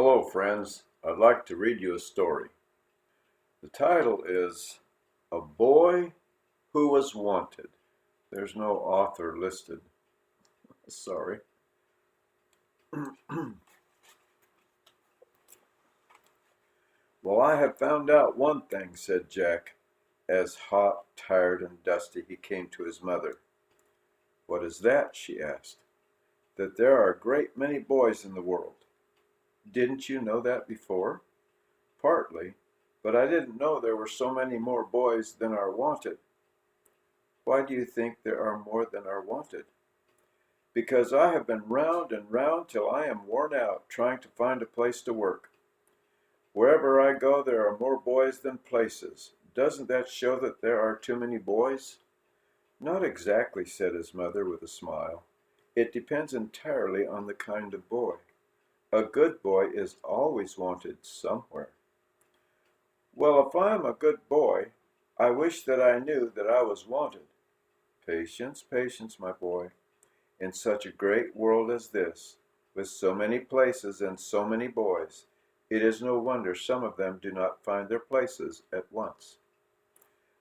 Hello friends, I'd like to read you a story. The title is A Boy Who Was Wanted. There's no author listed. Sorry. Well, I have found out one thing, said Jack, as hot, tired, and dusty he came to his mother. What is that? She asked. That there are a great many boys in the world. Didn't you know that before? Partly, but I didn't know there were so many more boys than are wanted. Why do you think there are more than are wanted? Because I have been round and round till I am worn out trying to find a place to work. Wherever I go there are more boys than places. Doesn't that show that there are too many boys? Not exactly, said his mother with a smile. It depends entirely on the kind of boy. A good boy is always wanted somewhere. Well, if I am a good boy, I wish that I knew that I was wanted. Patience, patience, my boy. In such a great world as this, with so many places and so many boys, it is no wonder some of them do not find their places at once.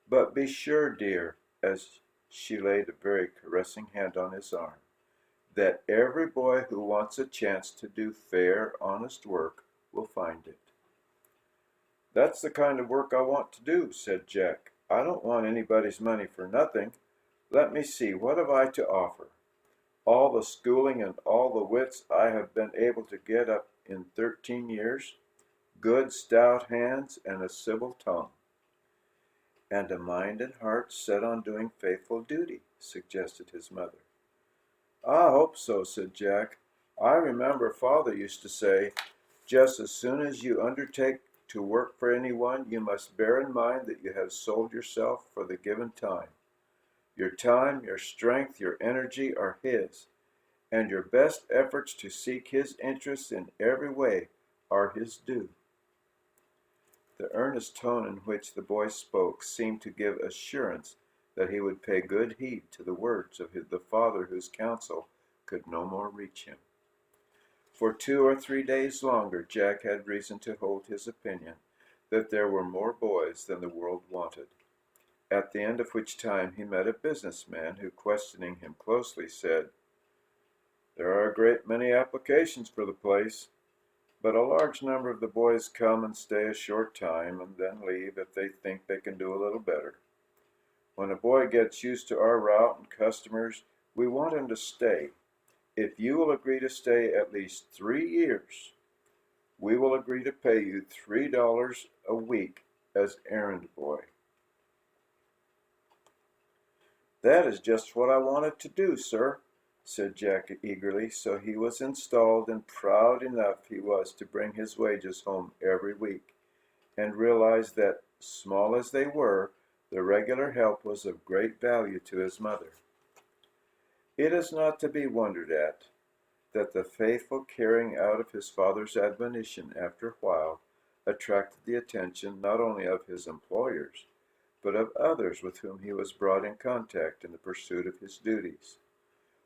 But be sure, dear, as she laid a very caressing hand on his arm, that every boy who wants a chance to do fair, honest work will find it. That's the kind of work I want to do, said Jack. I don't want anybody's money for nothing. Let me see, what have I to offer? All the schooling and all the wits I have been able to get up in 13 years, good stout hands and a civil tongue. And a mind and heart set on doing faithful duty, suggested his mother. I hope so, said Jack. I remember father used to say, just as soon as you undertake to work for anyone, you must bear in mind that you have sold yourself for the given time. Your time, your strength, your energy are his, and your best efforts to seek his interests in every way are his due. The earnest tone in which the boy spoke seemed to give assurance that he would pay good heed to the words of the father whose counsel could no more reach him. For 2 or 3 days longer Jack had reason to hold his opinion that there were more boys than the world wanted, at the end of which time he met a businessman who, questioning him closely, said, there are a great many applications for the place, but a large number of the boys come and stay a short time and then leave if they think they can do a little better. When a boy gets used to our route and customers, we want him to stay. If you will agree to stay at least 3 years, we will agree to pay you $3 a week as errand boy. That is just what I wanted to do, sir, said Jack eagerly, so he was installed, and proud enough he was to bring his wages home every week, and realized that, small as they were, the regular help was of great value to his mother. It is not to be wondered at that the faithful carrying out of his father's admonition after a while attracted the attention not only of his employers, but of others with whom he was brought in contact in the pursuit of his duties.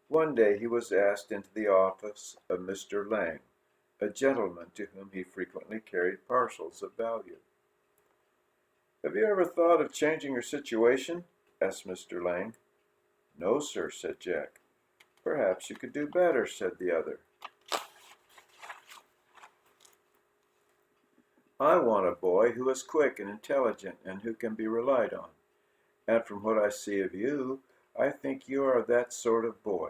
One day he was asked into the office of Mr. Lang, a gentleman to whom he frequently carried parcels of value. Have you ever thought of changing your situation? Asked Mr. Lang. No, sir, said Jack. Perhaps you could do better, said the other. I want a boy who is quick and intelligent and who can be relied on. And from what I see of you, I think you are that sort of boy.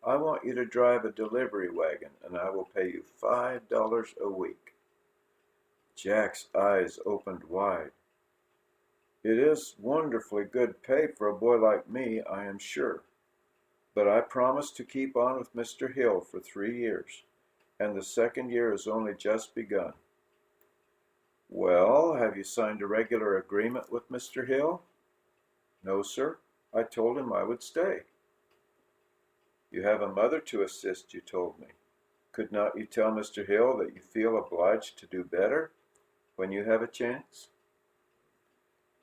I want you to drive a delivery wagon, and I will pay you $5 a week. Jack's eyes opened wide. It is wonderfully good pay for a boy like me, I am sure. But I promised to keep on with Mr. Hill for 3 years, and the second year has only just begun. Well, have you signed a regular agreement with Mr. Hill? No, sir. I told him I would stay. You have a mother to assist, you told me. Could not you tell Mr. Hill that you feel obliged to do better when you have a chance?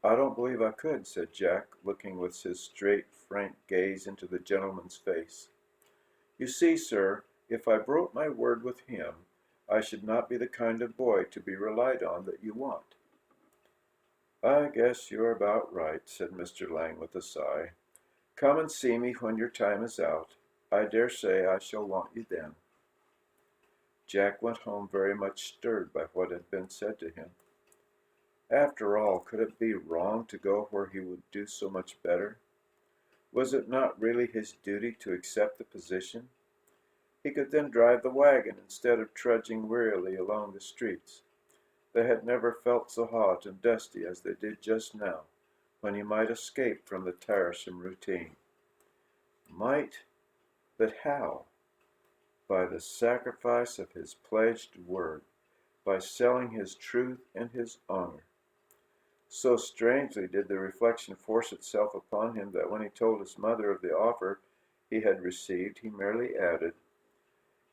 I don't believe I could, said Jack, looking with his straight, frank gaze into the gentleman's face. You see, sir, if I broke my word with him, I should not be the kind of boy to be relied on that you want." "I guess you're about right," said Mr. Lang with a sigh. "Come and see me when your time is out. I dare say I shall want you then." Jack went home very much stirred by what had been said to him. After all, could it be wrong to go where he would do so much better? Was it not really his duty to accept the position? He could then drive the wagon instead of trudging wearily along the streets. They had never felt so hot and dusty as they did just now, when he might escape from the tiresome routine. Might, but how? By the sacrifice of his pledged word, by selling his truth and his honor. So strangely did the reflection force itself upon him that when he told his mother of the offer he had received, he merely added,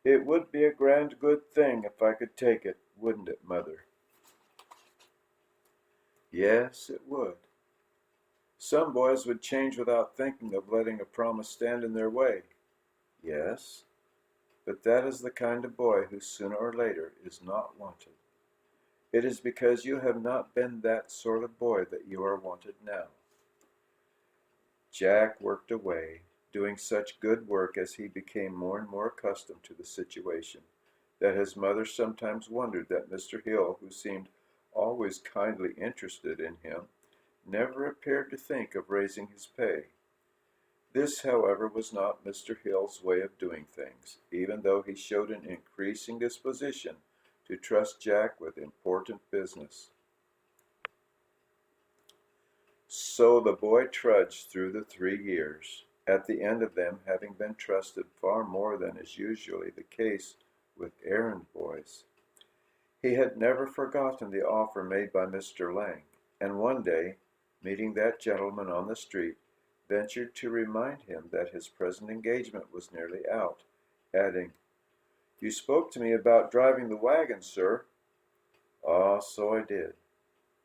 "It would be a grand good thing if I could take it, wouldn't it, Mother?" Yes, it would. Some boys would change without thinking of letting a promise stand in their way. Yes, but that is the kind of boy who sooner or later is not wanted. It is because you have not been that sort of boy that you are wanted now. Jack worked away, doing such good work as he became more and more accustomed to the situation, that his mother sometimes wondered that Mr. Hill, who seemed always kindly interested in him, never appeared to think of raising his pay. This, however, was not Mr. Hill's way of doing things, even though he showed an increasing disposition to trust Jack with important business. So the boy trudged through the 3 years, at the end of them having been trusted far more than is usually the case with errand boys. He had never forgotten the offer made by Mr. Lang, and one day, meeting that gentleman on the street, ventured to remind him that his present engagement was nearly out, adding, "You spoke to me about driving the wagon, sir." "Ah, so I did.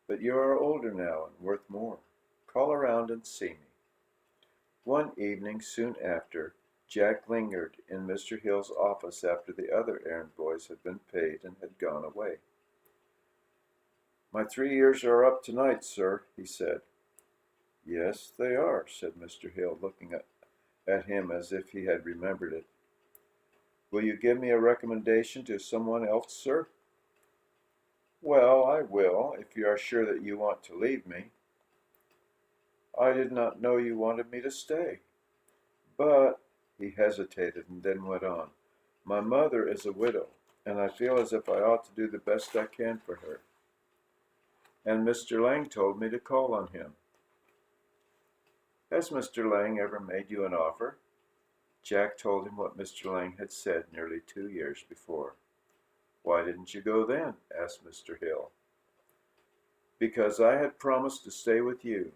But you are older now and worth more. Call around and see me." One evening soon after, Jack lingered in Mr. Hill's office after the other errand boys had been paid and had gone away. "My 3 years are up tonight, sir," he said. "Yes, they are," said Mr. Hill, looking at him as if he had remembered it. "Will you give me a recommendation to someone else, sir?" "Well, I will, if you are sure that you want to leave me." "I did not know you wanted me to stay. But," he hesitated and then went on, "my mother is a widow, and I feel as if I ought to do the best I can for her. And Mr. Lang told me to call on him." "Has Mr. Lang ever made you an offer?" Jack told him what Mr. Lang had said nearly 2 years before. "Why didn't you go then?" asked Mr. Hill. "Because I had promised to stay with you.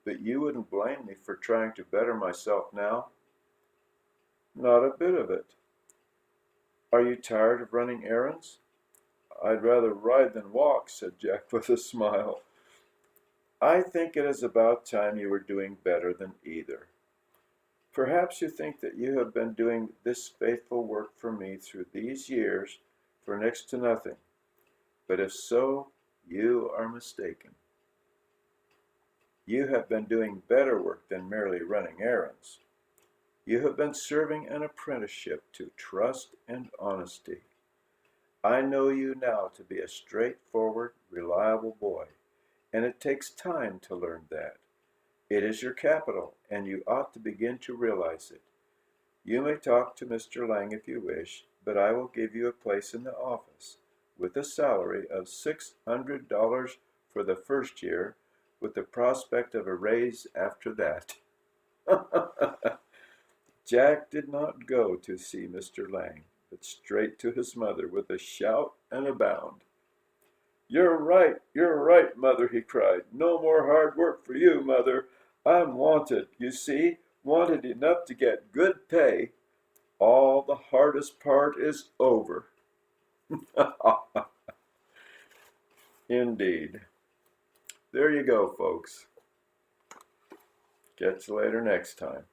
But you wouldn't blame me for trying to better myself now?" "Not a bit of it." "Are you tired of running errands?" "I'd rather ride than walk," said Jack with a smile. "I think it is about time you were doing better than either. Perhaps you think that you have been doing this faithful work for me through these years for next to nothing. But if so, you are mistaken. You have been doing better work than merely running errands. You have been serving an apprenticeship to trust and honesty. I know you now to be a straightforward, reliable boy, and it takes time to learn that. It is your capital, and you ought to begin to realize it. You may talk to Mr. Lang if you wish, but I will give you a place in the office, with a salary of $600 for the first year, with the prospect of a raise after that." Jack did not go to see Mr. Lang, but straight to his mother with a shout and a bound. You're right, Mother," he cried. "No more hard work for you, Mother. I'm wanted, you see, wanted enough to get good pay. All the hardest part is over." Indeed. There you go, folks. Catch you later next time.